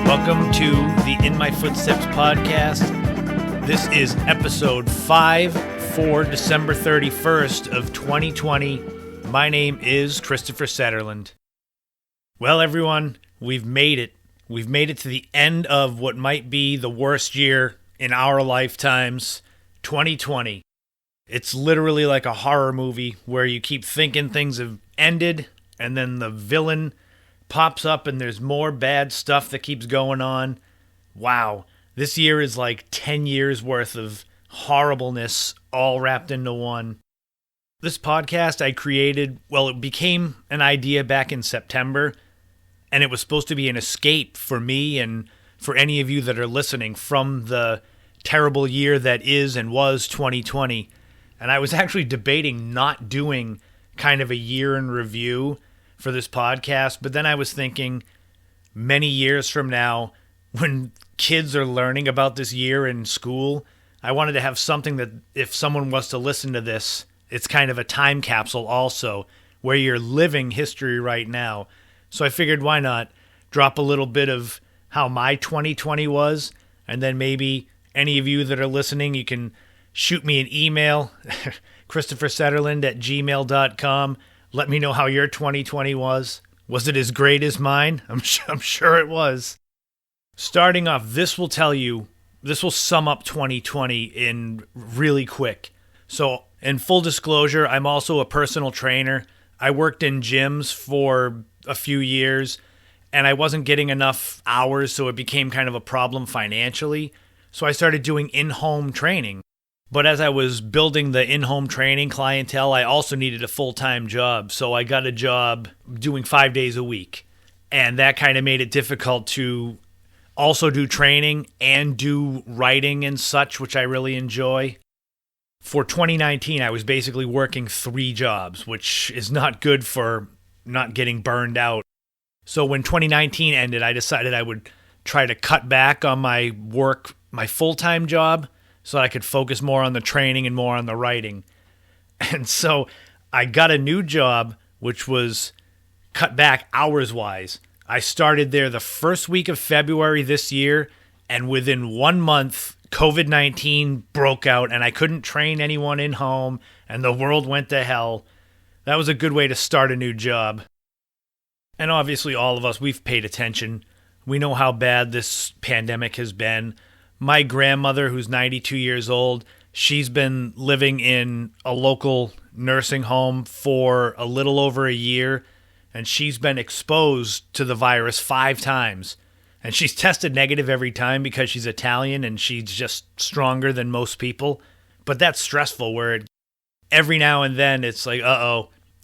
Welcome to the In My Footsteps podcast. This is episode 5 for December 31st of 2020. My name is Christopher Setterland. Well, everyone, we've made it. We've made it to the end of what might be the worst year in our lifetimes, 2020. It's literally like a horror movie where you keep thinking things have ended and then the villain pops up and there's more bad stuff that keeps going on. Wow, this year is like 10 years worth of horribleness all wrapped into one. This podcast I created, it became an idea back in September, and it was supposed to be an escape for me and for any of you that are listening from the terrible year that is and was 2020. And I was actually debating not doing kind of a year in review for this podcast, but then I was thinking many years from now, when kids are learning about this year in school, I wanted to have something that if someone was to listen to this, it's kind of a time capsule also, where you're living history right now. So I figured why not drop a little bit of how my 2020 was, and then maybe any of you that are listening, you can shoot me an email, christophersetterland@gmail.com. Let me know how your 2020 was. Was it as great as mine? I'm sure it was. Starting off, this will sum up 2020 in really quick. So, in full disclosure, I'm also a personal trainer. I worked in gyms for a few years, and I wasn't getting enough hours, so it became kind of a problem financially. So I started doing in-home training. But as I was building the in-home training clientele, I also needed a full-time job. So I got a job doing 5 days a week. And that kind of made it difficult to also do training and do writing and such, which I really enjoy. For 2019, I was basically working 3 jobs, which is not good for not getting burned out. So when 2019 ended, I decided I would try to cut back on my work, my full-time job, so I could focus more on the training and more on the writing. And so I got a new job, which was cut back hours-wise. I started there the first week of February this year, and within 1 month, COVID-19 broke out, and I couldn't train anyone in home, and the world went to hell. That was a good way to start a new job. And obviously all of us, we've paid attention. We know how bad this pandemic has been. My grandmother, who's 92 years old, she's been living in a local nursing home for a little over a year, and she's been exposed to the virus 5 times. And she's tested negative every time because she's Italian and she's just stronger than most people. But that's stressful where every now and then it's like,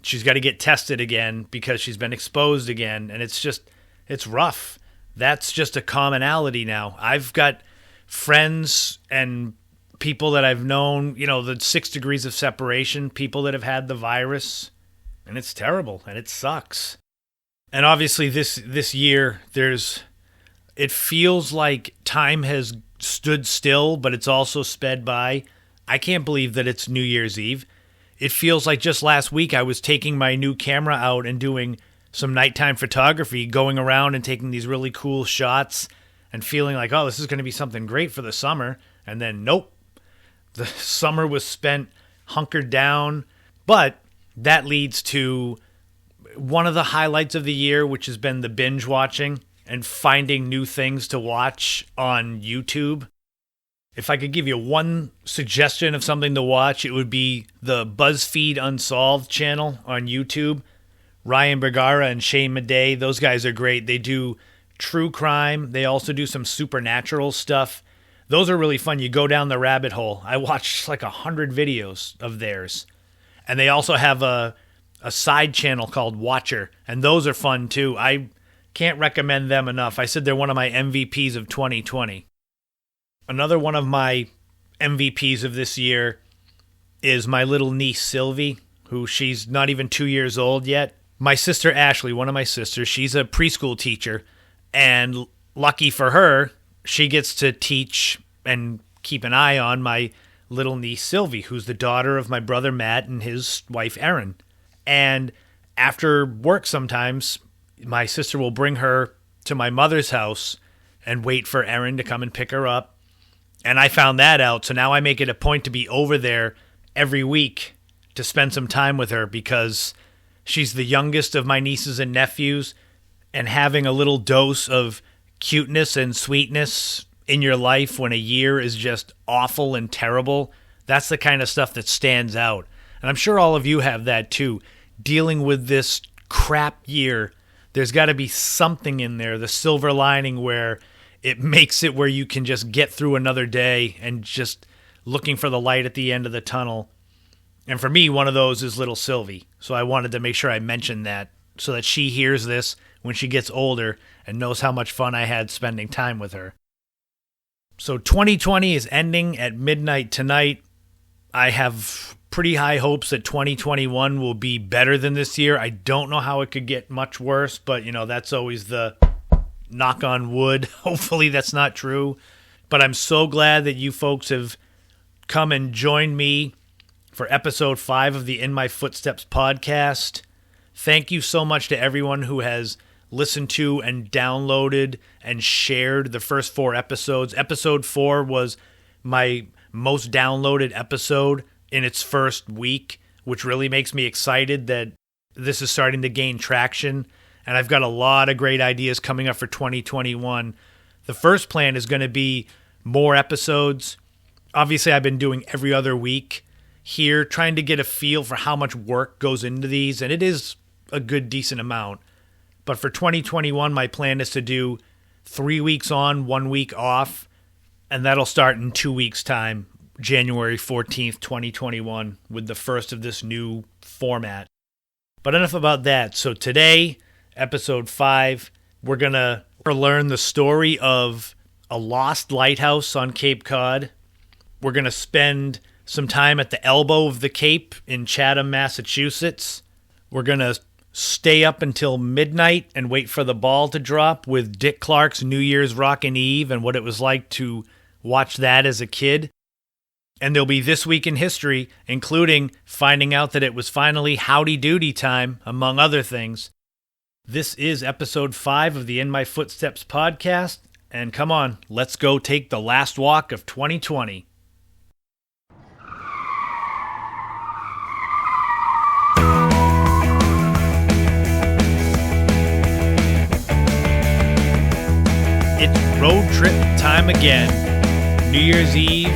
she's got to get tested again because she's been exposed again. And it's rough. That's just a commonality now. I've got friends and people that I've known, the 6 degrees of separation, people that have had the virus, and it's terrible and it sucks. And obviously this year, it feels like time has stood still, but it's also sped by. I can't believe that it's New Year's Eve. It feels like just last week I was taking my new camera out and doing some nighttime photography, going around and taking these really cool shots and feeling like, this is going to be something great for the summer. And then, nope. The summer was spent hunkered down. But that leads to one of the highlights of the year, which has been the binge watching and finding new things to watch on YouTube. If I could give you one suggestion of something to watch, it would be the BuzzFeed Unsolved channel on YouTube. Ryan Bergara and Shane Madej, those guys are great. They do true crime. They also do some supernatural stuff. those are really fun. You go down the rabbit hole. I watched like 100 videos of theirs. And they also have a side channel called Watcher, and those are fun too. I can't recommend them enough. I said they're one of my MVPs of 2020. Another one of my MVPs of this year is my little niece Sylvie, who she's not even 2 years old yet. My sister Ashley, one of my sisters, she's a preschool teacher, and lucky for her, she gets to teach and keep an eye on my little niece Sylvie, who's the daughter of my brother Matt and his wife Erin. And after work sometimes, my sister will bring her to my mother's house and wait for Erin to come and pick her up. And I found that out, so now I make it a point to be over there every week to spend some time with her, because she's the youngest of my nieces and nephews, and having a little dose of cuteness and sweetness in your life when a year is just awful and terrible, that's the kind of stuff that stands out. And I'm sure all of you have that too. Dealing with this crap year, there's got to be something in there, the silver lining, where it makes it where you can just get through another day and just looking for the light at the end of the tunnel. And for me, one of those is little Sylvie. So I wanted to make sure I mentioned that so that she hears this when she gets older and knows how much fun I had spending time with her. So 2020 is ending at midnight tonight. I have pretty high hopes that 2021 will be better than this year. I don't know how it could get much worse, but that's always the knock on wood. Hopefully that's not true. But I'm so glad that you folks have come and joined me for episode 5 of the In My Footsteps podcast. Thank you so much to everyone who has listened to and downloaded and shared the first 4 episodes. Episode 4 was my most downloaded episode in its first week, which really makes me excited that this is starting to gain traction. And I've got a lot of great ideas coming up for 2021. The first plan is going to be more episodes. Obviously, I've been doing every other week here, trying to get a feel for how much work goes into these, and it is a good, decent amount. But for 2021, my plan is to do 3 weeks on, 1 week off, and that'll start in 2 weeks' time, January 14th, 2021, with the first of this new format. But enough about that. So today, episode 5, we're going to learn the story of a lost lighthouse on Cape Cod. We're going to spend some time at the elbow of the Cape in Chatham, Massachusetts. We're going to stay up until midnight and wait for the ball to drop with Dick Clark's New Year's Rockin' Eve and what it was like to watch that as a kid. And there'll be This Week in History, including finding out that it was finally Howdy Doody time, among other things. This is episode 5 of the In My Footsteps podcast, and come on, let's go take the last walk of 2020. It's road trip time again. New Year's Eve,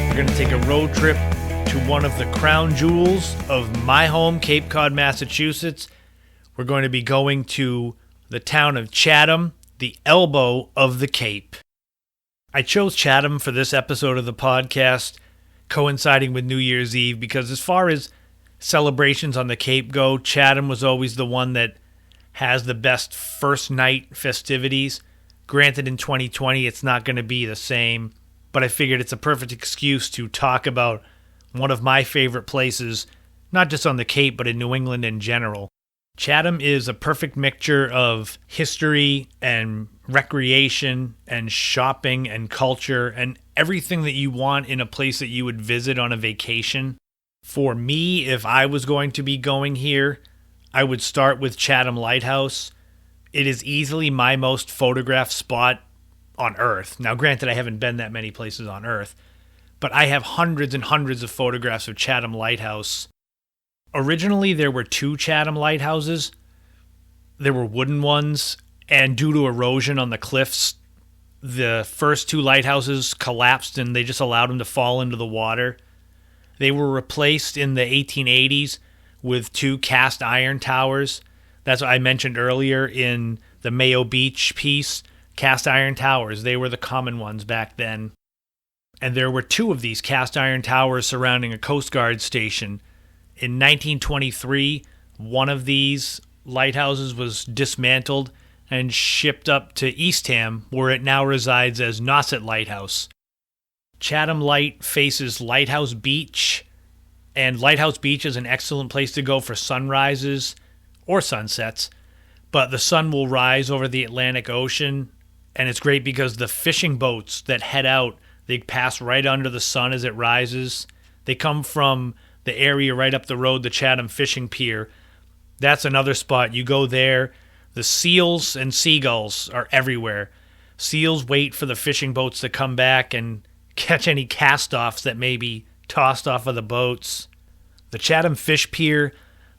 we're going to take a road trip to one of the crown jewels of my home, Cape Cod, Massachusetts. We're going to be going to the town of Chatham, the elbow of the Cape. I chose Chatham for this episode of the podcast, coinciding with New Year's Eve, because as far as celebrations on the Cape go, Chatham was always the one that has the best first night festivities. Granted, in 2020, it's not going to be the same, but I figured it's a perfect excuse to talk about one of my favorite places, not just on the Cape, but in New England in general. Chatham is a perfect mixture of history and recreation and shopping and culture and everything that you want in a place that you would visit on a vacation. For me, if I was going to be going here, I would start with Chatham Lighthouse. It is easily my most photographed spot on Earth. Now, granted, I haven't been that many places on Earth, but I have hundreds and hundreds of photographs of Chatham Lighthouse. Originally, there were 2 Chatham lighthouses. There were wooden ones, and due to erosion on the cliffs, the first 2 lighthouses collapsed and they just allowed them to fall into the water. They were replaced in the 1880s with 2 cast iron towers. That's what I mentioned earlier in the Mayo Beach piece. Cast iron towers, they were the common ones back then. And there were two of these cast iron towers surrounding a Coast Guard station. In 1923, one of these lighthouses was dismantled and shipped up to Eastham, where it now resides as Nauset Lighthouse. Chatham Light faces Lighthouse Beach, and Lighthouse Beach is an excellent place to go for sunrises or sunsets, but the sun will rise over the Atlantic Ocean, and it's great because the fishing boats that head out, they pass right under the sun as it rises. They come from the area right up the road, the Chatham Fishing Pier. That's another spot. You go there, the seals and seagulls are everywhere. Seals wait for the fishing boats to come back and catch any cast-offs that may be tossed off of the boats. The Chatham Fish Pier,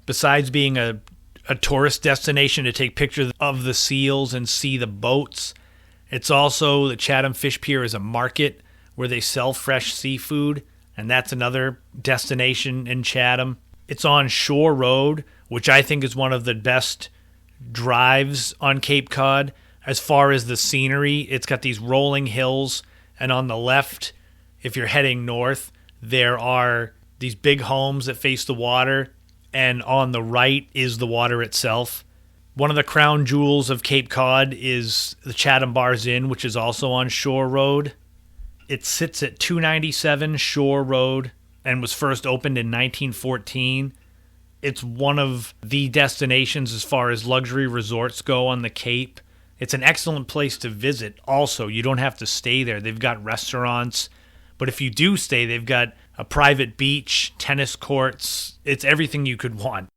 besides being a tourist destination to take pictures of the seals and see the boats, it's also, the Chatham Fish Pier is a market where they sell fresh seafood, and that's another destination in Chatham. It's on Shore Road, which I think is one of the best drives on Cape Cod. As far as the scenery, it's got these rolling hills, and on the left, if you're heading north, there are these big homes that face the water, and on the right is the water itself. One of the crown jewels of Cape Cod is the Chatham Bars Inn, which is also on Shore Road. It sits at 297 Shore Road and was first opened in 1914. It's one of the destinations as far as luxury resorts go on the Cape. It's an excellent place to visit. Also, you don't have to stay there. They've got restaurants. But if you do stay, they've got a private beach, tennis courts. It's everything you could want.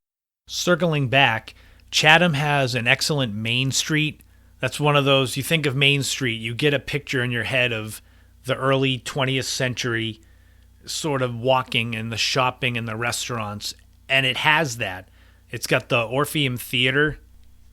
Circling back, Chatham has an excellent Main Street. That's one of those, you think of Main Street, you get a picture in your head of the early 20th century sort of walking and the shopping and the restaurants. And it has that. It's got the Orpheum Theater,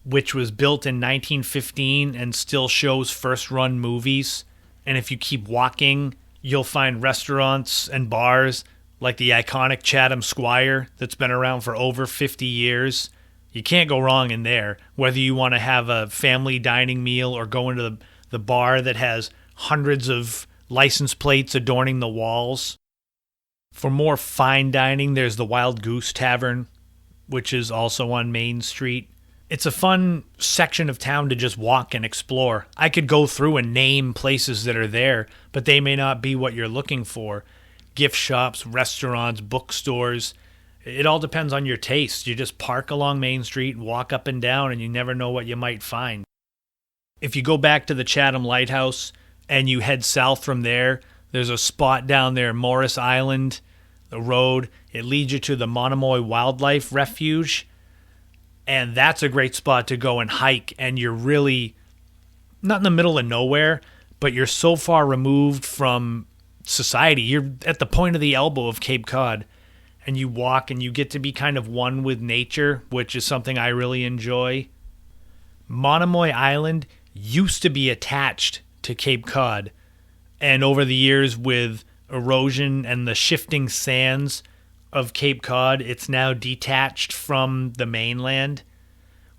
which was built in 1915 and still shows first-run movies. And if you keep walking, you'll find restaurants and bars like the iconic Chatham Squire that's been around for over 50 years. You can't go wrong in there, whether you want to have a family dining meal or go into the bar that has hundreds of license plates adorning the walls. For more fine dining, there's the Wild Goose Tavern, which is also on Main Street. It's a fun section of town to just walk and explore. I could go through and name places that are there, but they may not be what you're looking for. Gift shops, restaurants, bookstores. It all depends on your taste. You just park along Main Street, walk up and down, and you never know what you might find. If you go back to the Chatham Lighthouse and you head south from there, there's a spot down there, Morris Island, the road. It leads you to the Monomoy Wildlife Refuge. And that's a great spot to go and hike. And you're really not in the middle of nowhere, but you're so far removed from society. You're at the point of the elbow of Cape Cod. And you walk and you get to be kind of one with nature, which is something I really enjoy. Monomoy Island used to be attached to Cape Cod. And over the years, with erosion and the shifting sands of Cape Cod, it's now detached from the mainland.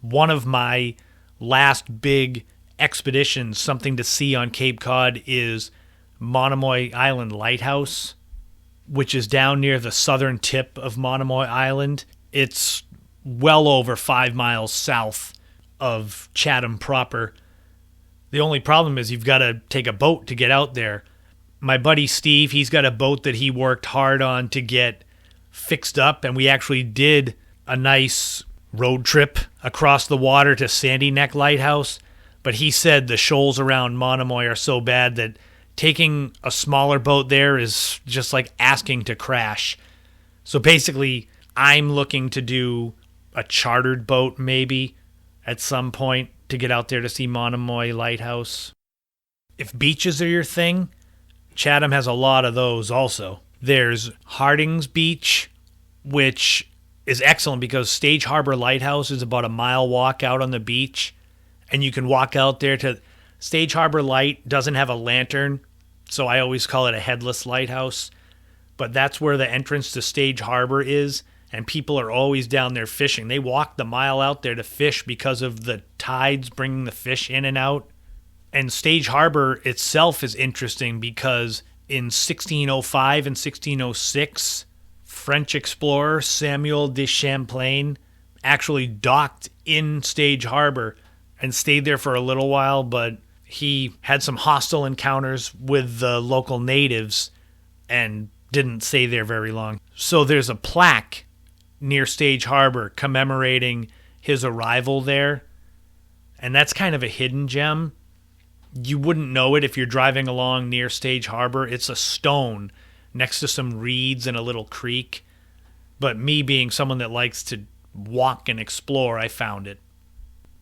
One of my last big expeditions, something to see on Cape Cod, is Monomoy Island Lighthouse, which is down near the southern tip of Monomoy Island. It's well over 5 miles south of Chatham proper. The only problem is you've got to take a boat to get out there. My buddy Steve, he's got a boat that he worked hard on to get fixed up, and we actually did a nice road trip across the water to Sandy Neck Lighthouse. But he said the shoals around Monomoy are so bad that taking a smaller boat there is just like asking to crash. So basically, I'm looking to do a chartered boat maybe at some point to get out there to see Monomoy Lighthouse. If beaches are your thing, Chatham has a lot of those also. There's Harding's Beach, which is excellent because Stage Harbor Lighthouse is about a mile walk out on the beach, and you can walk out there to Stage Harbor Light. Doesn't have a lantern, so I always call it a headless lighthouse, but that's where the entrance to Stage Harbor is, and people are always down there fishing. They walk the mile out there to fish because of the tides bringing the fish in and out. And Stage Harbor itself is interesting because in 1605 and 1606, French explorer Samuel de Champlain actually docked in Stage Harbor and stayed there for a little while, but he had some hostile encounters with the local natives and didn't stay there very long. So there's a plaque near Stage Harbor commemorating his arrival there, and that's kind of a hidden gem. You wouldn't know it if you're driving along near Stage Harbor. It's a stone next to some reeds and a little creek, but me being someone that likes to walk and explore, I found it.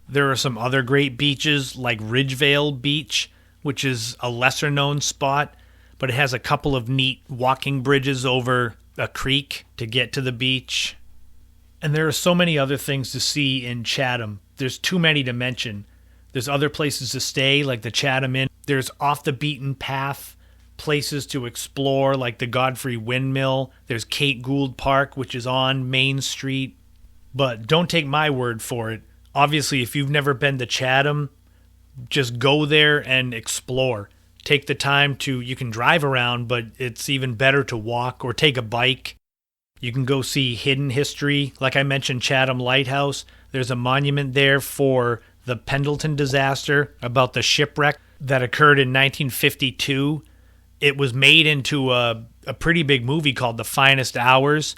There are some other great beaches like Ridgevale Beach, which is a lesser known spot, but it has a couple of neat walking bridges over a creek to get to the beach. And there are so many other things to see in Chatham. There's too many to mention. There's other places to stay like the Chatham Inn. There's off the beaten path places to explore like the Godfrey Windmill. There's Kate Gould Park, which is on Main Street. But don't take my word for it. Obviously, if you've never been to Chatham, just go there and explore. Take the time you can drive around, but it's even better to walk or take a bike. You can go see hidden history. Like I mentioned, Chatham Lighthouse. There's a monument there for the Pendleton disaster, about the shipwreck that occurred in 1952. It was made into a pretty big movie called The Finest Hours,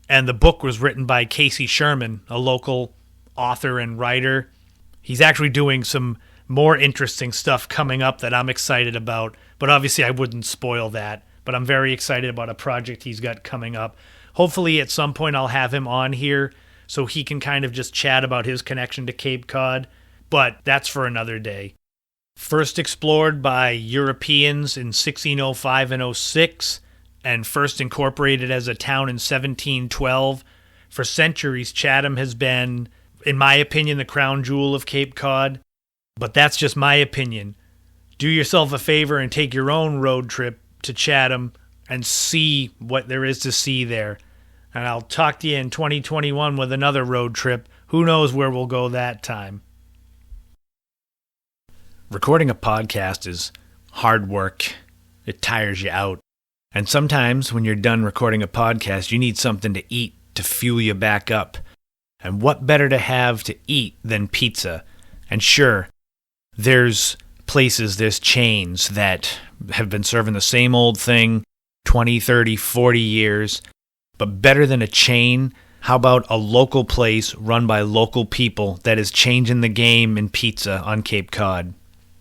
and the book was written by Casey Sherman, a local author and writer. He's actually doing some more interesting stuff coming up that I'm excited about, but obviously I wouldn't spoil that. But I'm very excited about a project he's got coming up. Hopefully at some point I'll have him on here so he can kind of just chat about his connection to Cape Cod, but that's for another day. First explored by Europeans in 1605 and 06, and first incorporated as a town in 1712. For centuries, Chatham has been, in my opinion, the crown jewel of Cape Cod, but that's just my opinion. Do yourself a favor and take your own road trip to Chatham and see what there is to see there. And I'll talk to you in 2021 with another road trip. Who knows where we'll go that time. Recording a podcast is hard work. It tires you out. And sometimes when you're done recording a podcast, you need something to eat to fuel you back up. And what better to have to eat than pizza? And sure, there's chains that have been serving the same old thing 20, 30, 40 years. But better than a chain, how about a local place run by local people that is changing the game in pizza on Cape Cod?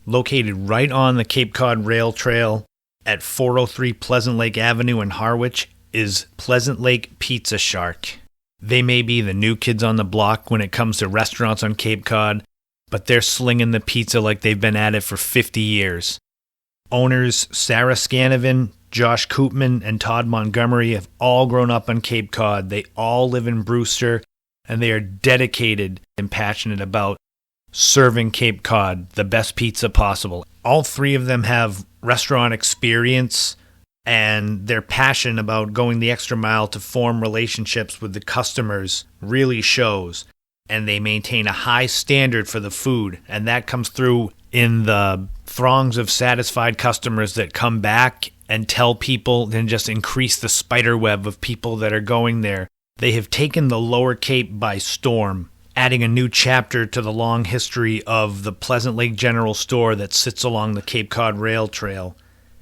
Located right on the Cape Cod Rail Trail at 403 Pleasant Lake Avenue in Harwich is Pleasant Lake Pizza Shark. They may be the new kids on the block when it comes to restaurants on Cape Cod, but they're slinging the pizza like they've been at it for 50 years. Owners Sarah Scanavan, Josh Koopman, and Todd Montgomery have all grown up on Cape Cod. They all live in Brewster, and they are dedicated and passionate about serving Cape Cod the best pizza possible. All three of them have restaurant experience, and their passion about going the extra mile to form relationships with the customers really shows. And they maintain a high standard for the food, and that comes through in the throngs of satisfied customers that come back and tell people and just increase the spider web of people that are going there. They have taken the Lower Cape by storm, adding a new chapter to the long history of the Pleasant Lake General Store that sits along the Cape Cod Rail Trail.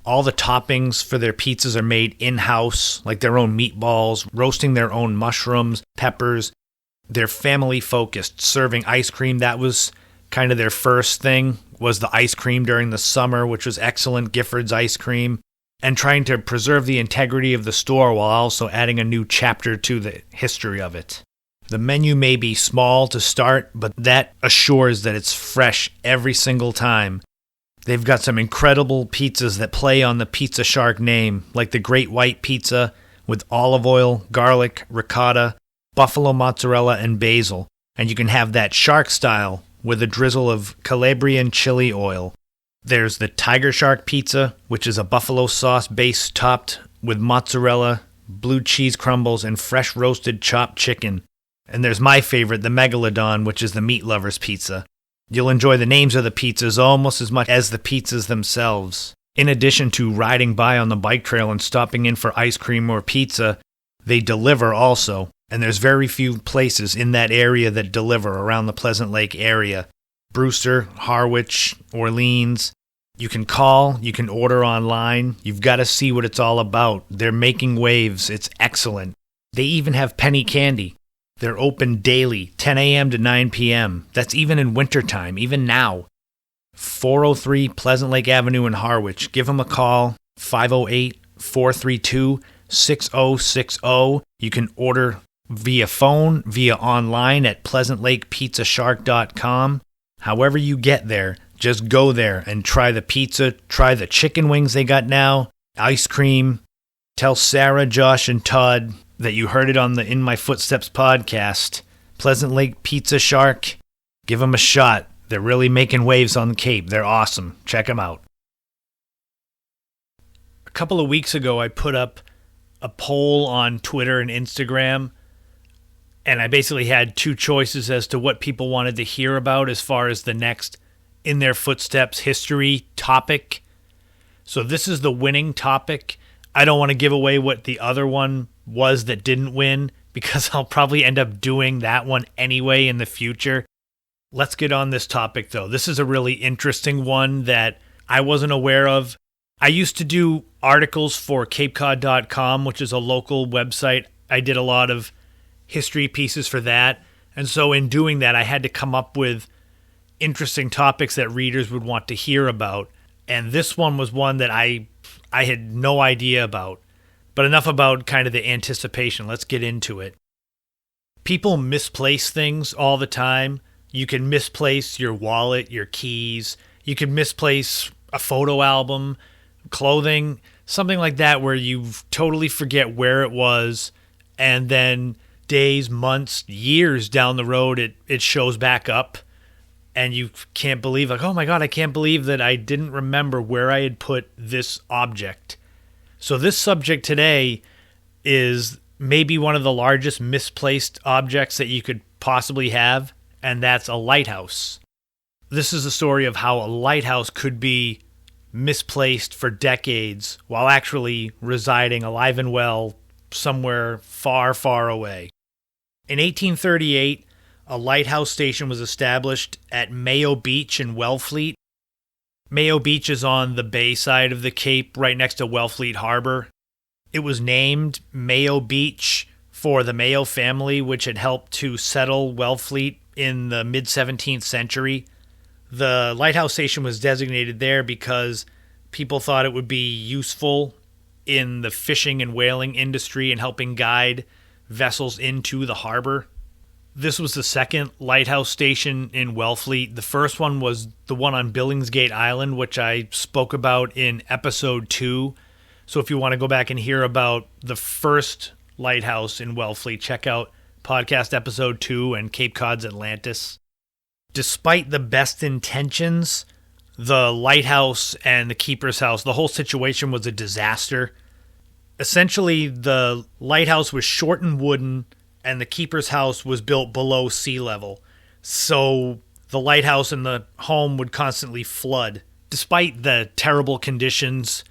All the toppings for their pizzas are made in-house, like their own meatballs, roasting their own mushrooms, peppers. They're family-focused, serving ice cream. That was kind of their first thing, was the ice cream during the summer, which was excellent, Gifford's ice cream, and trying to preserve the integrity of the store while also adding a new chapter to the history of it. The menu may be small to start, but that assures that it's fresh every single time. They've got some incredible pizzas that play on the Pizza Shark name, like the Great White Pizza with olive oil, garlic, ricotta, buffalo mozzarella, and basil. And you can have that shark style with a drizzle of Calabrian chili oil. There's the Tiger Shark Pizza, which is a buffalo sauce base topped with mozzarella, blue cheese crumbles, and fresh roasted chopped chicken. And there's my favorite, the Megalodon, which is the Meat Lover's Pizza. You'll enjoy the names of the pizzas almost as much as the pizzas themselves. In addition to riding by on the bike trail and stopping in for ice cream or pizza, they deliver also. And there's very few places in that area that deliver around the Pleasant Lake area. Brewster, Harwich, Orleans. You can call, you can order online. You've got to see what it's all about. They're making waves. It's excellent. They even have penny candy. They're open daily, 10 a.m. to 9 p.m. That's even in wintertime, even now. 403 Pleasant Lake Avenue in Harwich. Give them a call, 508-432-6060. You can order via phone, via online at pleasantlakepizza.com. However you get there, just go there and try the pizza, try the chicken wings they got now, ice cream. Tell Sarah, Josh, and Todd that you heard it on the In My Footsteps podcast. Pleasant Lake Pizza Shark. Give them a shot. They're really making waves on the Cape. They're awesome. Check them out. A couple of weeks ago, I put up a poll on Twitter and Instagram, and I basically had two choices as to what people wanted to hear about as far as the next In Their Footsteps history topic. So this is the winning topic. I don't want to give away what the other one was that didn't win, because I'll probably end up doing that one anyway in the future. Let's get on this topic, though. This is a really interesting one that I wasn't aware of. I used to do articles for CapeCod.com, which is a local website. I did a lot of history pieces for that. And so in doing that, I had to come up with interesting topics that readers would want to hear about. And this one was one that I had no idea about. But enough about kind of the anticipation. Let's get into it. People misplace things all the time. You can misplace your wallet, your keys. You can misplace a photo album, clothing, something like that, where you totally forget where it was, and then days, months, years down the road, it shows back up, and you can't believe, like, oh my God, I can't believe that I didn't remember where I had put this object. So this subject today is maybe one of the largest misplaced objects that you could possibly have, and that's a lighthouse. This is a story of how a lighthouse could be misplaced for decades while actually residing alive and well somewhere far, far away. In 1838, a lighthouse station was established at Mayo Beach in Wellfleet. Mayo Beach is on the bay side of the Cape, right next to Wellfleet Harbor. It was named Mayo Beach for the Mayo family, which had helped to settle Wellfleet in the mid-17th century. The lighthouse station was designated there because people thought it would be useful in the fishing and whaling industry and helping guide vessels into the harbor. This was the second lighthouse station in Wellfleet. The first one was the one on Billingsgate Island, which I spoke about in episode 2. So if you want to go back and hear about the first lighthouse in Wellfleet, check out podcast episode 2 and Cape Cod's Atlantis. Despite the best intentions, the lighthouse and the keeper's house, the whole situation was a disaster. Essentially, the lighthouse was short and wooden, and the keeper's house was built below sea level. So the lighthouse and the home would constantly flood. Despite the terrible conditions,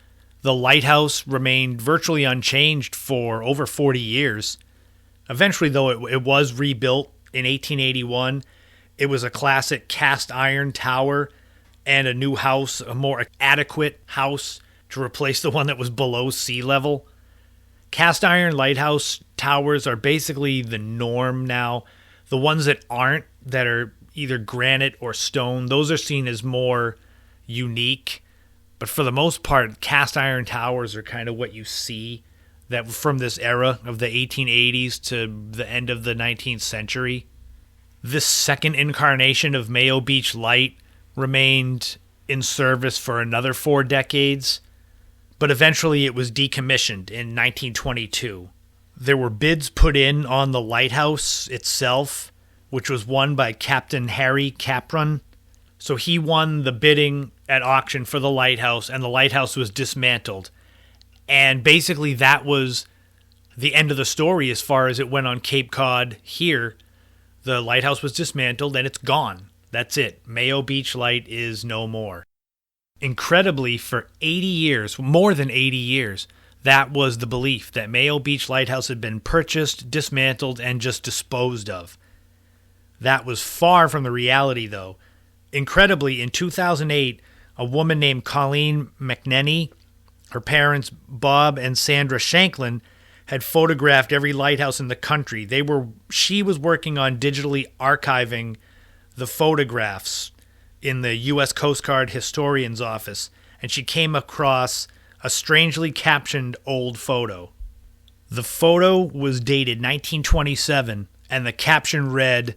the lighthouse remained virtually unchanged for over 40 years. Eventually, though, it was rebuilt in 1881. It was a classic cast iron tower and a new house, a more adequate house to replace the one that was below sea level. Cast iron lighthouse towers are basically the norm now. The ones that aren't, that are either granite or stone, those are seen as more unique. But for the most part, cast iron towers are kind of what you see that from this era of the 1880s to the end of the 19th century. This second incarnation of Mayo Beach Light remained in service for another 4 decades, but eventually it was decommissioned in 1922. There were bids put in on the lighthouse itself, which was won by Captain Harry Capron. So he won the bidding at auction for the lighthouse, and the lighthouse was dismantled. And basically that was the end of the story as far as it went on Cape Cod here. The lighthouse was dismantled and it's gone. That's it. Mayo Beach Light is no more. Incredibly, for 80 years, more than 80 years, that was the belief, that Mayo Beach Lighthouse had been purchased, dismantled, and just disposed of. That was far from the reality, though. Incredibly, in 2008, a woman named Colleen McNenny, her parents Bob and Sandra Shanklin, had photographed every lighthouse in the country. She was working on digitally archiving the photographs in the U.S. Coast Guard historian's office, and she came across a strangely captioned old photo. The photo was dated 1927, and the caption read,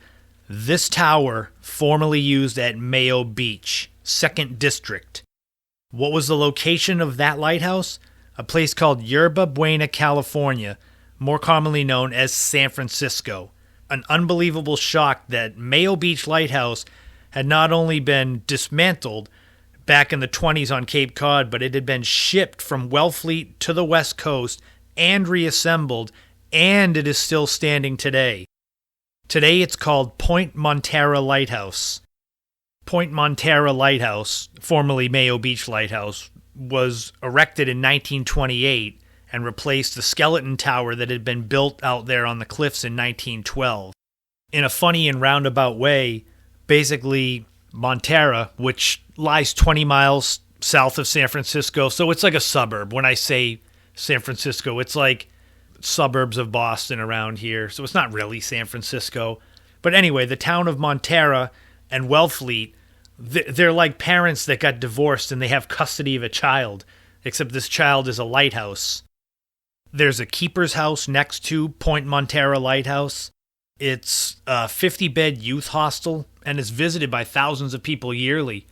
"This tower formerly used at Mayo Beach, 2nd District." What was the location of that lighthouse? A place called Yerba Buena, California, more commonly known as San Francisco. An unbelievable shock that Mayo Beach Lighthouse had not only been dismantled back in the 20s on Cape Cod, but it had been shipped from Wellfleet to the West Coast and reassembled, and it is still standing today. Today it's called Point Montara Lighthouse. Point Montara Lighthouse, formerly Mayo Beach Lighthouse, was erected in 1928 and replaced the skeleton tower that had been built out there on the cliffs in 1912. In a funny and roundabout way, basically Montara, which lies 20 miles south of San Francisco, so it's like a suburb. When I say San Francisco, it's like suburbs of Boston around here, so it's not really San Francisco. But anyway, the town of Montara and Wellfleet, they're like parents that got divorced and they have custody of a child, except this child is a lighthouse. There's a keeper's house next to Point Montara Lighthouse. It's a 50-bed youth hostel and is visited by thousands of people yearly.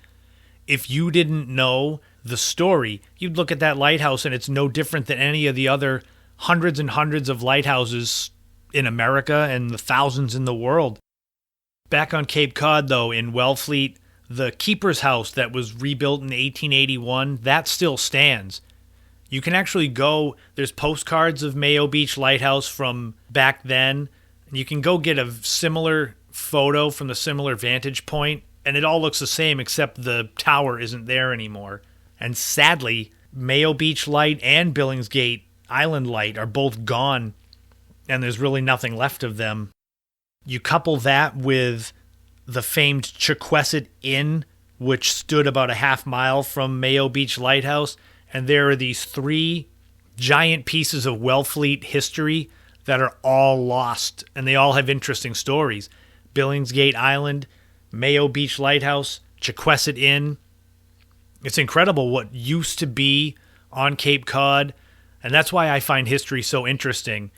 If you didn't know the story, you'd look at that lighthouse and it's no different than any of the other hundreds and hundreds of lighthouses in America and the thousands in the world. Back on Cape Cod, though, in Wellfleet, the keeper's house that was rebuilt in 1881, that still stands. You can actually go, there's postcards of Mayo Beach Lighthouse from back then. You can go get a similar photo from the similar vantage point, and it all looks the same except the tower isn't there anymore. And sadly, Mayo Beach Light and Billingsgate Island Light are both gone, and there's really nothing left of them. You couple that with the famed Chatham Inn, which stood about a half mile from Mayo Beach Lighthouse, and there are these 3 giant pieces of Wellfleet history that are all lost, and they all have interesting stories. Billingsgate Island, Mayo Beach Lighthouse, Chatham Inn. It's incredible what used to be on Cape Cod, and that's why I find history so interesting,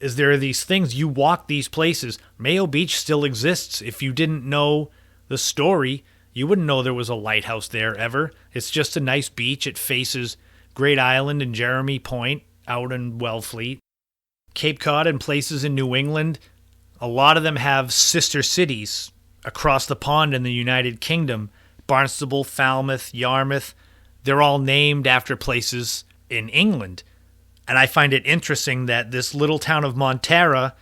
is there are these things, you walk these places. Mayo Beach still exists. If you didn't know the story, you wouldn't know there was a lighthouse there ever. It's just a nice beach. It faces Great Island and Jeremy Point out in Wellfleet. Cape Cod and places in New England, a lot of them have sister cities across the pond in the United Kingdom. Barnstable, Falmouth, Yarmouth, they're all named after places in England. And I find it interesting that this little town of Montara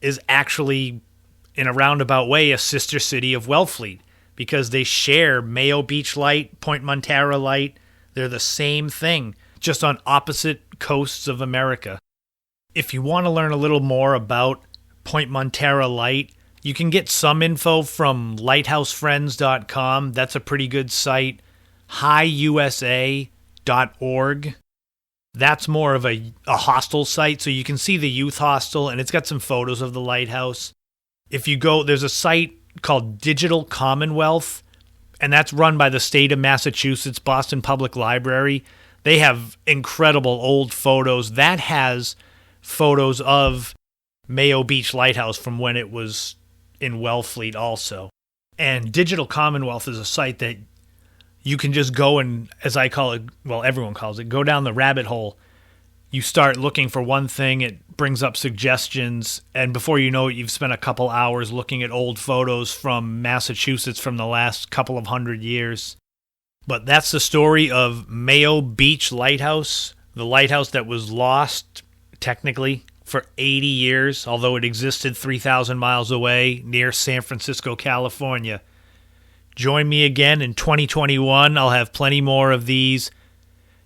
is actually, in a roundabout way, a sister city of Wellfleet, because they share Mayo Beach Light, Point Montara Light. They're the same thing, just on opposite coasts of America. If you want to learn a little more about Point Montara Light, you can get some info from lighthousefriends.com. That's a pretty good site. hiusa.org. That's more of a hostel site, so you can see the youth hostel, and it's got some photos of the lighthouse. If you go, there's a site called Digital Commonwealth, and that's run by the state of Massachusetts, Boston Public Library. They have incredible old photos. That has photos of Mayo Beach Lighthouse from when it was in Wellfleet also. And Digital Commonwealth is a site that you can just go and, as I call it, well, everyone calls it, go down the rabbit hole. You start looking for one thing, it brings up suggestions, and before you know it, you've spent a couple hours looking at old photos from Massachusetts from the last couple of 100 years. But that's the story of Mayo Beach Lighthouse, the lighthouse that was lost, technically, for 80 years, although it existed 3,000 miles away near San Francisco, California. Join me again in 2021. I'll have plenty more of these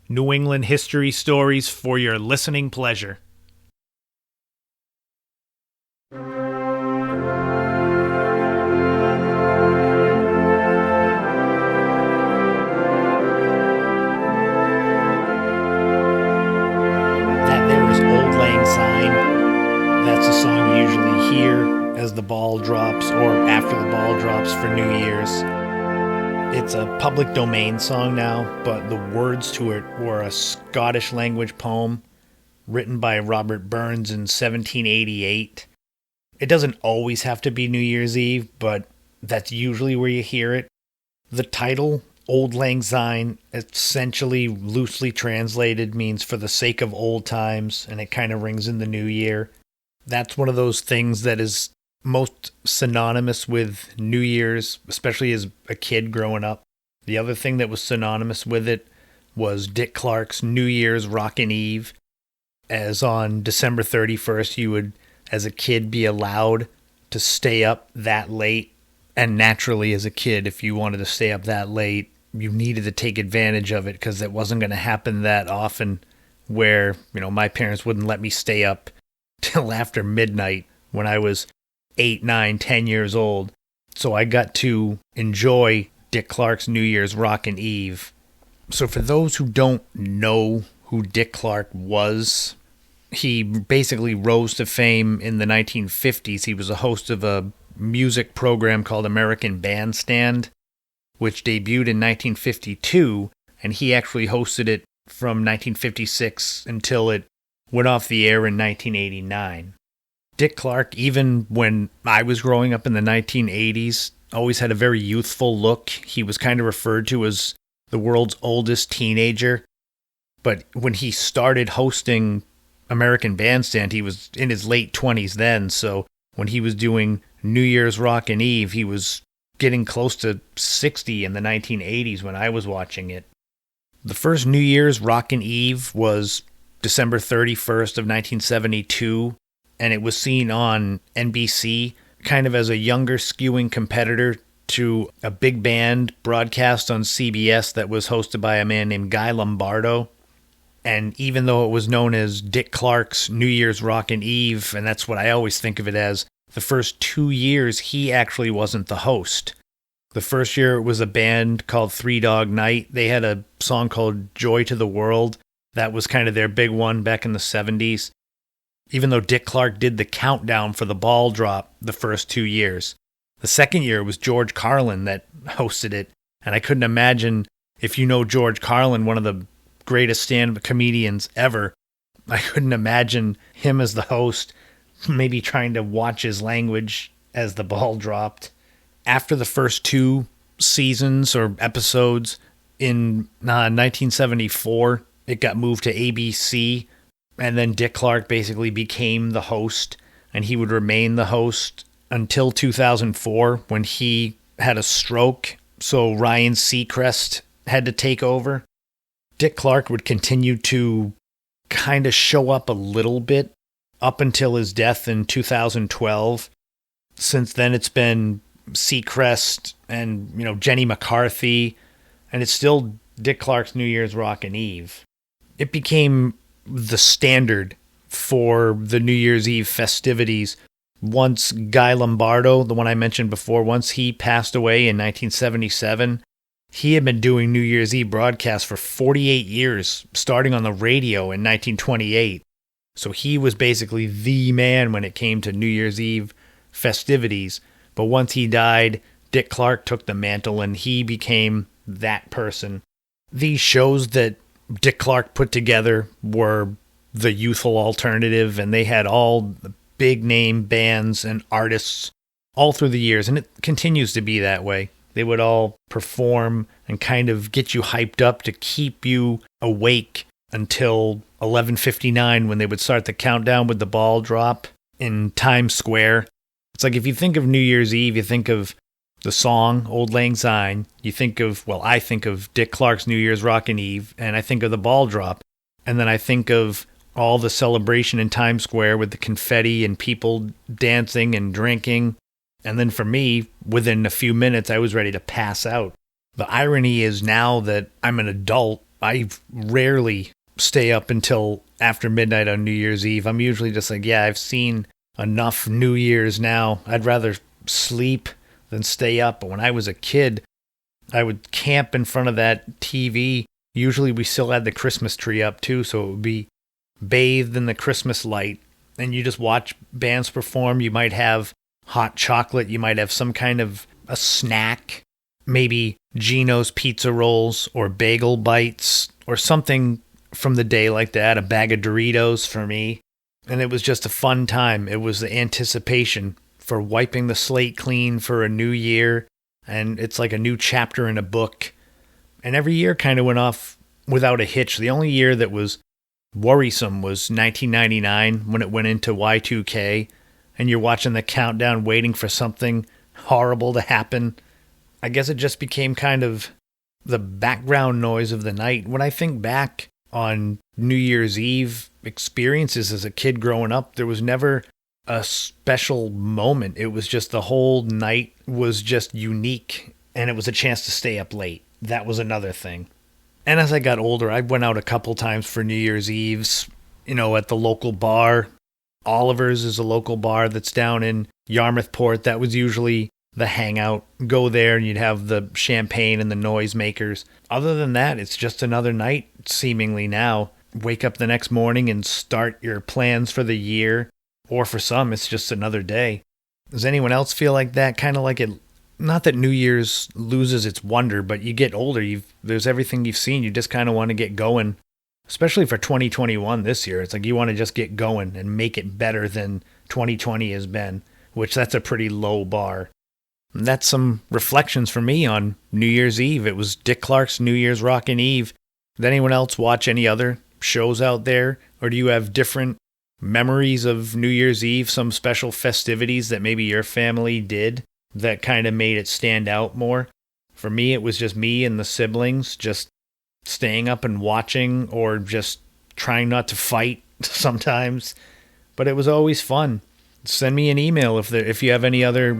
New England history stories for your listening pleasure. That there is Old Lang Syne. That's a song you usually hear as the ball drops or after the ball drops for New Year's. It's a public domain song now, but the words to it were a Scottish language poem written by Robert Burns in 1788. It doesn't always have to be New Year's Eve, but that's usually where you hear it. The title, Old Lang Syne, essentially loosely translated means for the sake of old times, and it kind of rings in the new year. That's one of those things that is most synonymous with New Year's, especially as a kid growing up. The other thing that was synonymous with it was Dick Clark's New Year's Rockin' Eve, as on December 31st you would, as a kid, be allowed to stay up that late. And naturally, as a kid, if you wanted to stay up that late, you needed to take advantage of it because it wasn't going to happen that often where, my parents wouldn't let me stay up till after midnight when I was 8, 9, 10 years old. So I got to enjoy Dick Clark's New Year's Rockin' Eve. So for those who don't know who Dick Clark was, he basically rose to fame in the 1950s. He was a host of a music program called American Bandstand, which debuted in 1952, and he actually hosted it from 1956 until it went off the air in 1989. Dick Clark, even when I was growing up in the 1980s, always had a very youthful look. He was kind of referred to as the world's oldest teenager. But when he started hosting American Bandstand, he was in his late 20s then. So when he was doing New Year's Rockin' Eve, he was getting close to 60 in the 1980s when I was watching it. The first New Year's Rockin' Eve was December 31st of 1972. And it was seen on NBC kind of as a younger skewing competitor to a big band broadcast on CBS that was hosted by a man named Guy Lombardo. And even though it was known as Dick Clark's New Year's Rockin' Eve, and that's what I always think of it as, the first 2 years he actually wasn't the host. The first year it was a band called Three Dog Night. They had a song called Joy to the World. That was kind of their big one back in the 70s. Even though Dick Clark did the countdown for the ball drop the first 2 years. The second year was George Carlin that hosted it, and I couldn't imagine, if you know George Carlin, one of the greatest stand-up comedians ever, I couldn't imagine him as the host, maybe trying to watch his language as the ball dropped. After the first 2 seasons or episodes in 1974, it got moved to ABC. And then Dick Clark basically became the host, and he would remain the host until 2004 when he had a stroke, so Ryan Seacrest had to take over. Dick Clark would continue to kind of show up a little bit up until his death in 2012. Since then, it's been Seacrest and, Jenny McCarthy, and it's still Dick Clark's New Year's Rockin' Eve. It became the standard for the New Year's Eve festivities once Guy Lombardo, the one I mentioned before, once he passed away in 1977. He had been doing New Year's Eve broadcasts for 48 years, starting on the radio in 1928. So he was basically the man when it came to New Year's Eve festivities. But once he died, Dick Clark took the mantle and he became that person. These shows that Dick Clark put together were the youthful alternative, and they had all the big name bands and artists all through the years, and it continues to be that way. They would all perform and kind of get you hyped up to keep you awake until 11:59 when they would start the countdown with the ball drop in Times Square. It's like if you think of New Year's Eve, you think of the song, Old Lang Syne. You think of, I think of Dick Clark's New Year's Rockin' Eve, and I think of the ball drop. And then I think of all the celebration in Times Square with the confetti and people dancing and drinking. And then for me, within a few minutes, I was ready to pass out. The irony is now that I'm an adult, I rarely stay up until after midnight on New Year's Eve. I'm usually just like, yeah, I've seen enough New Year's now. I'd rather sleep than stay up. But when I was a kid, I would camp in front of that TV. Usually we still had the Christmas tree up too, so it would be bathed in the Christmas light. And you just watch bands perform. You might have hot chocolate. You might have some kind of a snack, maybe Gino's pizza rolls or bagel bites or something from the day like that, a bag of Doritos for me. And it was just a fun time. It was the anticipation for wiping the slate clean for a new year. And it's like a new chapter in a book. And every year kind of went off without a hitch. The only year that was worrisome was 1999 when it went into Y2K. And you're watching the countdown waiting for something horrible to happen. I guess it just became kind of the background noise of the night. When I think back on New Year's Eve experiences as a kid growing up, there was never a special moment. It was just the whole night was just unique, and it was a chance to stay up late. That was another thing. And as I got older, I went out a couple times for New Year's Eves, at the local bar. Oliver's is a local bar that's down in Yarmouthport. That was usually the hangout. Go there and you'd have the champagne and the noisemakers. Other than that, it's just another night, seemingly now. Wake up the next morning and start your plans for the year. Or for some, it's just another day. Does anyone else feel like that? Kind of like it, not that New Year's loses its wonder, but you get older, there's everything you've seen, you just kind of want to get going. Especially for 2021 this year. It's like you want to just get going and make it better than 2020 has been, which that's a pretty low bar. And that's some reflections for me on New Year's Eve. It was Dick Clark's New Year's Rockin' Eve. Did anyone else watch any other shows out there? Or do you have different memories of New Year's Eve, some special festivities that maybe your family did that kind of made it stand out more? For me, it was just me and the siblings just staying up and watching, or just trying not to fight sometimes. But it was always fun. Send me an email if you have any other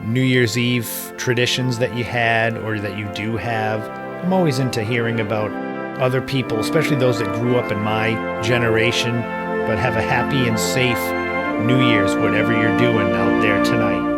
New Year's Eve traditions that you had or that you do have. I'm always into hearing about other people, especially those that grew up in my generation. But have a happy and safe New Year's, whatever you're doing out there tonight.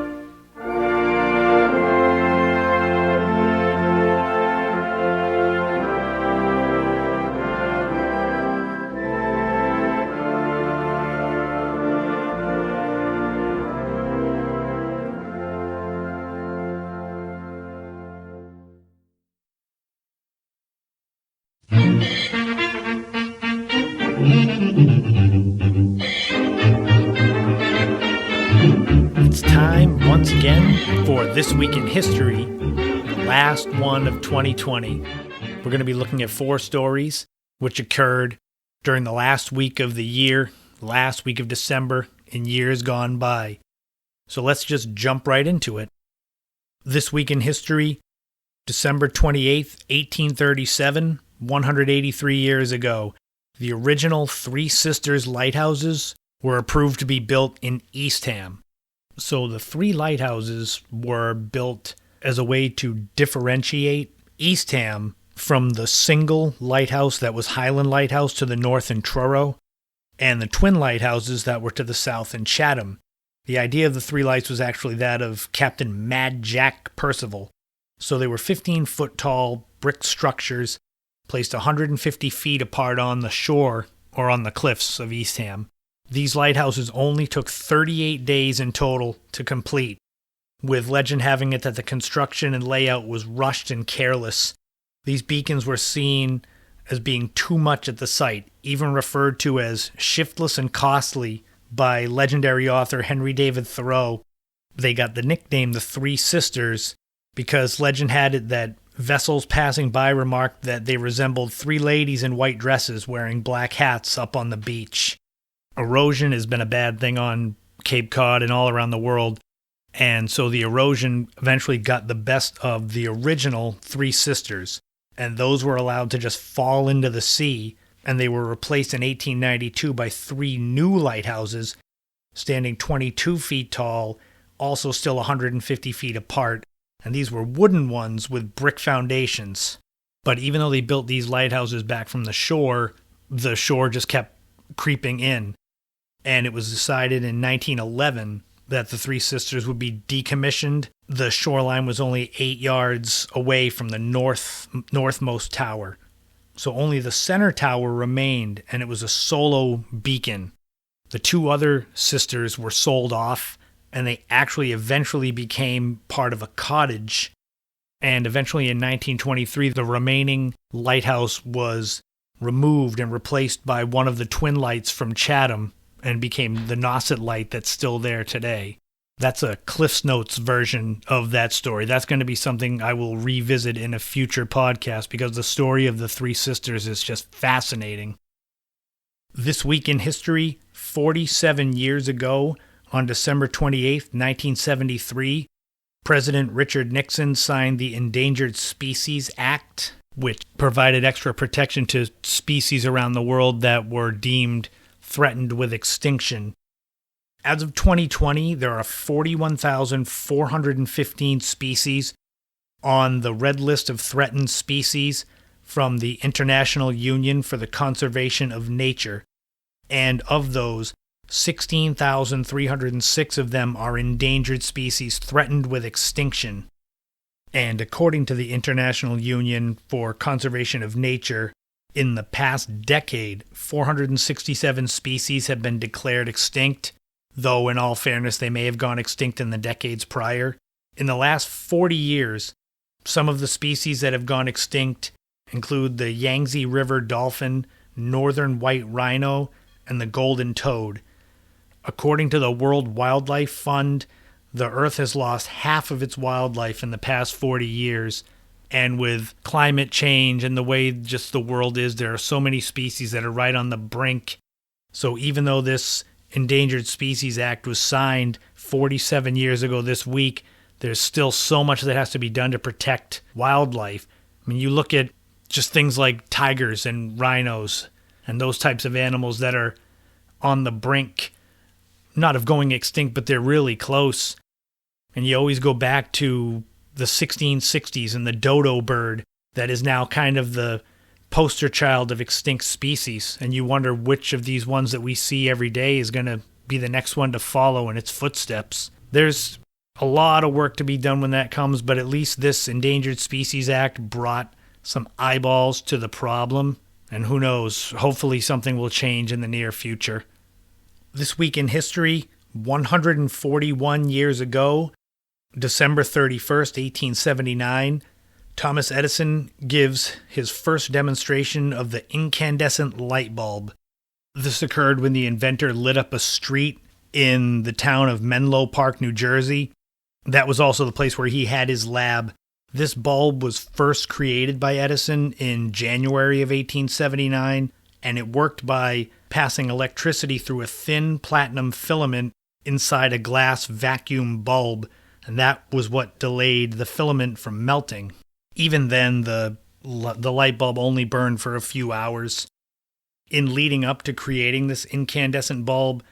It's time once again for This Week in History, the last one of 2020. We're going to be looking at 4 stories which occurred during the last week of the year, last week of December, in years gone by. So let's just jump right into it. This Week in History, December 28th, 1837, 183 years ago, the original Three Sisters lighthouses were approved to be built in Eastham. So the 3 lighthouses were built as a way to differentiate Eastham from the single lighthouse that was Highland Lighthouse to the north in Truro, and the twin lighthouses that were to the south in Chatham. The idea of the 3 lights was actually that of Captain Mad Jack Percival. So they were 15-foot tall brick structures placed 150 feet apart on the shore or on the cliffs of Eastham. These lighthouses only took 38 days in total to complete, with legend having it that the construction and layout was rushed and careless. These beacons were seen as being too much at the site, even referred to as shiftless and costly by legendary author Henry David Thoreau. They got the nickname the Three Sisters because legend had it that vessels passing by remarked that they resembled 3 ladies in white dresses wearing black hats up on the beach. Erosion has been a bad thing on Cape Cod and all around the world, and so the erosion eventually got the best of the original 3 Sisters, and those were allowed to just fall into the sea, and they were replaced in 1892 by 3 new lighthouses standing 22 feet tall also still 150 feet apart, and these were wooden ones with brick foundations. But even though they built these lighthouses back from the shore just kept creeping in. And it was decided in 1911 that the Three Sisters would be decommissioned. The shoreline was only 8 yards away from the northmost tower. So only the center tower remained, and it was a solo beacon. The 2 other sisters were sold off, and they actually eventually became part of a cottage. And eventually in 1923, the remaining lighthouse was removed and replaced by one of the twin lights from Chatham and became the Nauset light that's still there today. That's a Cliff's Notes version of that story. That's going to be something I will revisit in a future podcast because the story of the Three Sisters is just fascinating. This week in history, 47 years ago, on December 28th, 1973, President Richard Nixon signed the Endangered Species Act, which provided extra protection to species around the world that were deemed threatened with extinction. As of 2020, there are 41,415 species on the Red List of Threatened Species from the International Union for the Conservation of Nature, and of those, 16,306 of them are endangered species threatened with extinction. And according to the International Union for Conservation of Nature, in the past decade, 467 species have been declared extinct, though in all fairness they may have gone extinct in the decades prior. In the last 40 years, some of the species that have gone extinct include the Yangtze River dolphin, northern white rhino, and the golden toad. According to the World Wildlife Fund, the Earth has lost half of its wildlife in the past 40 years. And with climate change and the way just the world is, there are so many species that are right on the brink. So even though this Endangered Species Act was signed 47 years ago this week, there's still so much that has to be done to protect wildlife. I mean, you look at just things like tigers and rhinos and those types of animals that are on the brink, not of going extinct, but they're really close. And you always go back to the 1660s and the dodo bird that is now kind of the poster child of extinct species. And you wonder which of these ones that we see every day is going to be the next one to follow in its footsteps. There's a lot of work to be done when that comes, but at least this Endangered Species Act brought some eyeballs to the problem. And who knows, hopefully something will change in the near future. This week in history, 141 years ago, December 31st, 1879, Thomas Edison gives his first demonstration of the incandescent light bulb. This occurred when the inventor lit up a street in the town of Menlo Park, New Jersey. That was also the place where he had his lab. This bulb was first created by Edison in January of 1879, and it worked by passing electricity through a thin platinum filament inside a glass vacuum bulb, and that was what delayed the filament from melting. Even then, the light bulb only burned for a few hours. In leading up to creating this incandescent bulb,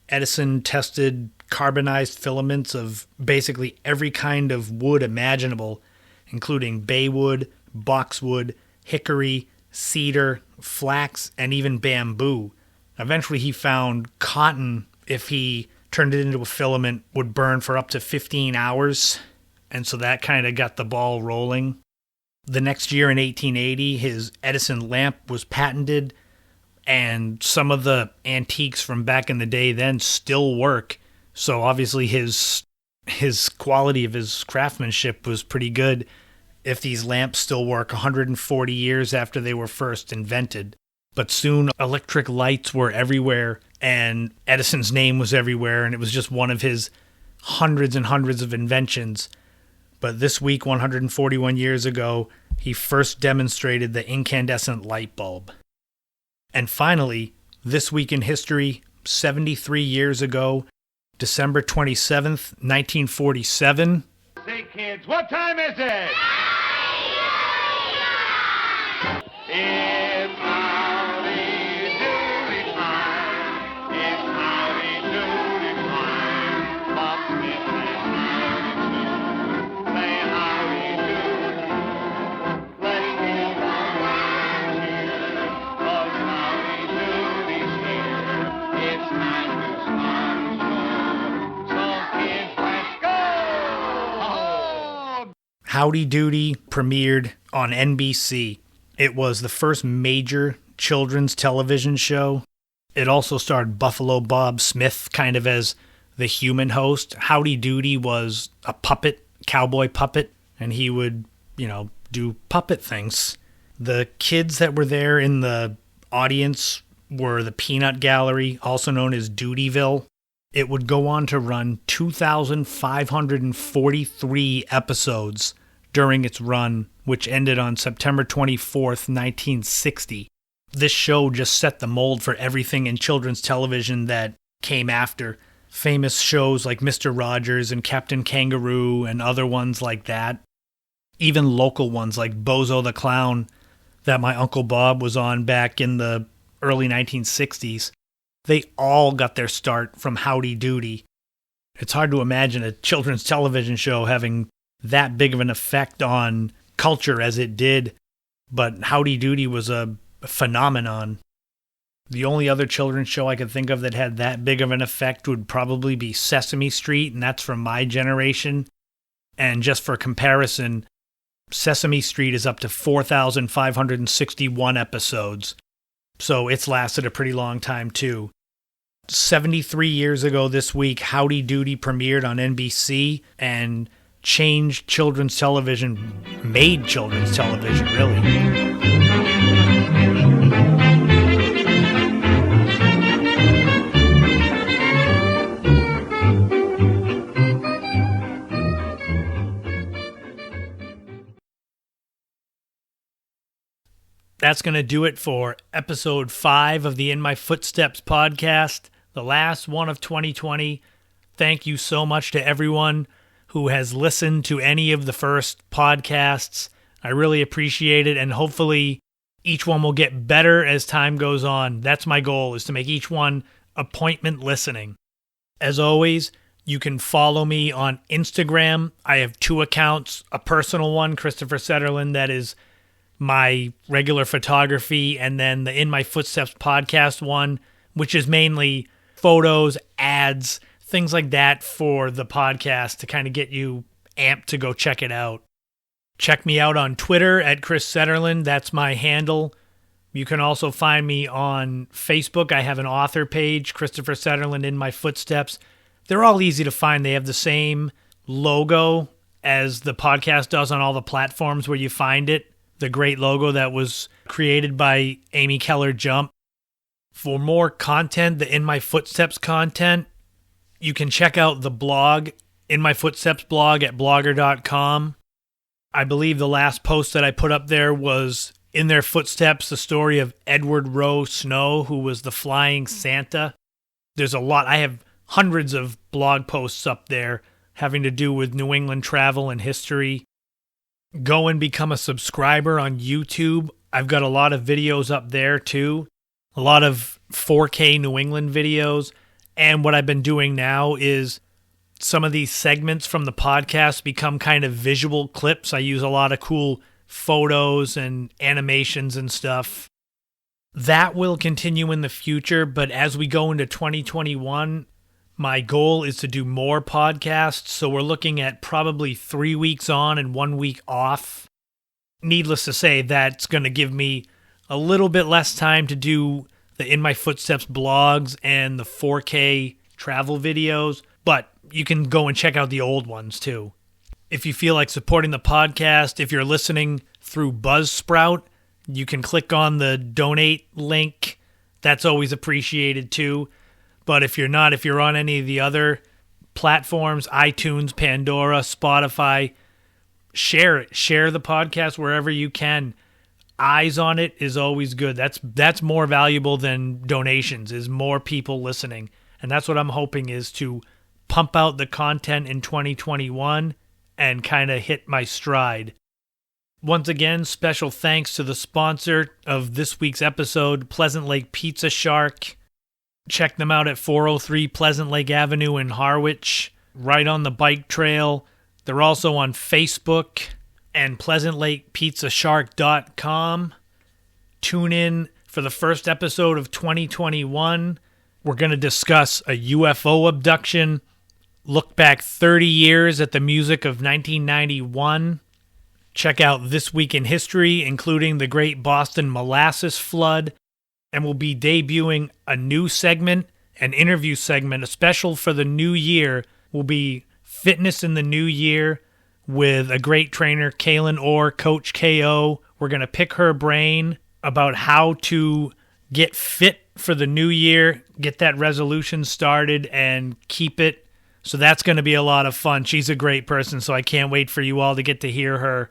Edison tested carbonized filaments of basically every kind of wood imaginable, including baywood, boxwood, hickory, cedar, flax, and even bamboo. Eventually he found cotton, if he turned it into a filament, would burn for up to 15 hours, and so that kind of got the ball rolling. The next year in 1880, his Edison lamp was patented, and some of the antiques from back in the day then still work, so obviously his quality of his craftsmanship was pretty good if these lamps still work 140 years after they were first invented. But soon electric lights were everywhere, and Edison's name was everywhere, and it was just one of his hundreds and hundreds of inventions. But this week, 141 years ago, he first demonstrated the incandescent light bulb. And finally, this week in history, 73 years ago, December 27th, 1947. Say, kids, what time is it? It's howdy doody time. It's howdy doody time. Bob Smith and Howdy Doody premiered on NBC. It was the first major children's television show. It also starred Buffalo Bob Smith kind of as the human host. Howdy Doody was a puppet, cowboy puppet, and he would, do puppet things. The kids that were there in the audience were the Peanut Gallery, also known as Doodyville. It would go on to run 2,543 episodes during its run, which ended on September 24th, 1960. This show just set the mold for everything in children's television that came after. Famous shows like Mr. Rogers and Captain Kangaroo and other ones like that. Even local ones like Bozo the Clown that my Uncle Bob was on back in the early 1960s. They all got their start from Howdy Doody. It's hard to imagine a children's television show having that big of an effect on culture as it did, but Howdy Doody was a phenomenon. The only other children's show I could think of that had that big of an effect would probably be Sesame Street, and that's from my generation. And just for comparison, Sesame Street is up to 4,561 episodes. So it's lasted a pretty long time, too. 73 years ago this week, Howdy Doody premiered on NBC and changed children's television, made children's television, really. That's going to do it for episode 5 of the In My Footsteps podcast, the last one of 2020. Thank you so much to everyone who has listened to any of the first podcasts. I really appreciate it, and hopefully each one will get better as time goes on. That's my goal, is to make each one appointment listening. As always, you can follow me on Instagram. I have 2 accounts, a personal one, Christopher Setterlin, that is my regular photography, and then the In My Footsteps podcast one, which is mainly photos, ads, things like that for the podcast to kind of get you amped to go check it out. Check me out on Twitter at Chris Setterlin. That's my handle. You can also find me on Facebook. I have an author page, Christopher Setterlin In My Footsteps. They're all easy to find. They have the same logo as the podcast does on all the platforms where you find it. The great logo that was created by Amy Keller Jump. For more content, the In My Footsteps content, you can check out the blog, In My Footsteps blog at blogger.com. I believe the last post that I put up there was In Their Footsteps, the story of Edward Rowe Snow, who was the flying Santa. There's a lot. I have hundreds of blog posts up there having to do with New England travel and history. Go and become a subscriber on YouTube. I've got a lot of videos up there too. A lot of 4K New England videos. And what I've been doing now is some of these segments from the podcast become kind of visual clips. I use a lot of cool photos and animations and stuff. That will continue in the future, but as we go into 2021, my goal is to do more podcasts, so we're looking at probably 3 weeks on and 1 week off. Needless to say, that's going to give me a little bit less time to do the In My Footsteps blogs and the 4K travel videos, but you can go and check out the old ones too. If you feel like supporting the podcast, if you're listening through Buzzsprout, you can click on the donate link. That's always appreciated too. But if you're not, if you're on any of the other platforms, iTunes, Pandora, Spotify, share it. Share the podcast wherever you can. Eyes on it is always good. That's more valuable than donations, is more people listening. And that's what I'm hoping, is to pump out the content in 2021 and kind of hit my stride. Once again, special thanks to the sponsor of this week's episode, Pleasant Lake Pizza Shark. Check them out at 403 Pleasant Lake Avenue in Harwich, right on the bike trail. They're also on Facebook and PleasantLakePizzaShark.com. Tune in for the first episode of 2021. We're going to discuss a UFO abduction, look back 30 years at the music of 1991, Check out This Week in History, including the Great Boston Molasses Flood, and we'll be debuting a new segment, an interview segment, a special for the new year. Will be Fitness in the New Year with a great trainer, Kaylin Orr, Coach KO. We're going to pick her brain about how to get fit for the new year, get that resolution started, and keep it. So that's going to be a lot of fun. She's a great person, so I can't wait for you all to get to hear her.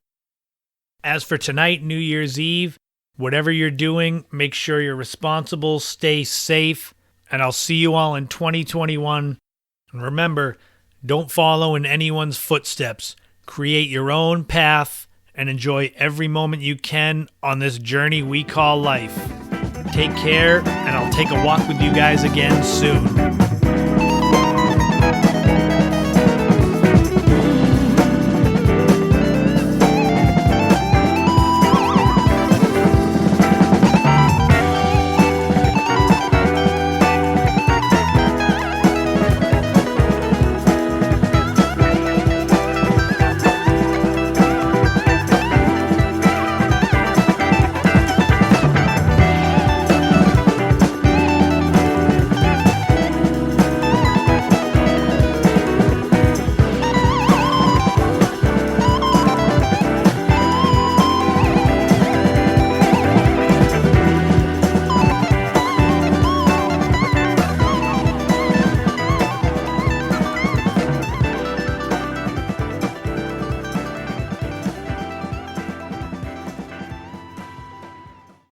As for tonight, New Year's Eve, whatever you're doing, make sure you're responsible, stay safe, and I'll see you all in 2021. And remember, don't follow in anyone's footsteps. Create your own path and enjoy every moment you can on this journey we call life. Take care, and I'll take a walk with you guys again soon.